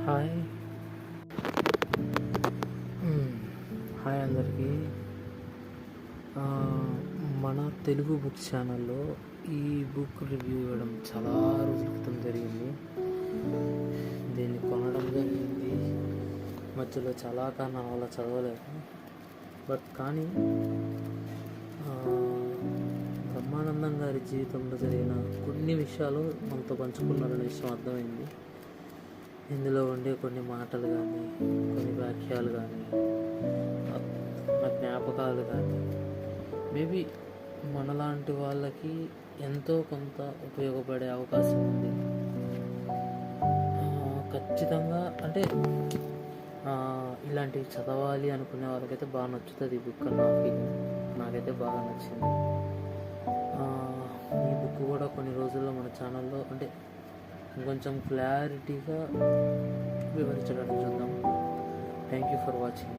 Hi hi అందరికీ. మన Telugu book ఛానల్లో ఈ బుక్ రివ్యూ ఇవ్వడం చాలా రోజుల క్రితం జరిగింది. దీన్ని కొనడం జరిగింది. మధ్యలో చాలా కారణాల వల్ల చదవలేదు. కానీ బ్రహ్మానందం గారి జీవితంలో జరిగిన కొన్ని విషయాలు మనతో పంచుకున్నారనే విషయం అర్థమైంది. ఇందులో ఉండే కొన్ని మాటలు కానీ, కొన్ని వాక్యాలు కానీ, నా జ్ఞాపకాలు కానీ మేబీ మనలాంటి వాళ్ళకి ఎంతో కొంత ఉపయోగపడే అవకాశం ఉంది. ఖచ్చితంగా అంటే ఇలాంటివి చదవాలి అనుకునే వాళ్ళకైతే బాగా నచ్చుతుంది ఈ బుక్. నా ఫీలింగ్ నాకైతే బాగా నచ్చింది. ఈ బుక్ కూడా కొన్ని రోజుల్లో మన ఛానల్లో అంటే ఇంకొంచెం క్లారిటీగా వివరించడానికి చూద్దాం. Thank you for watching.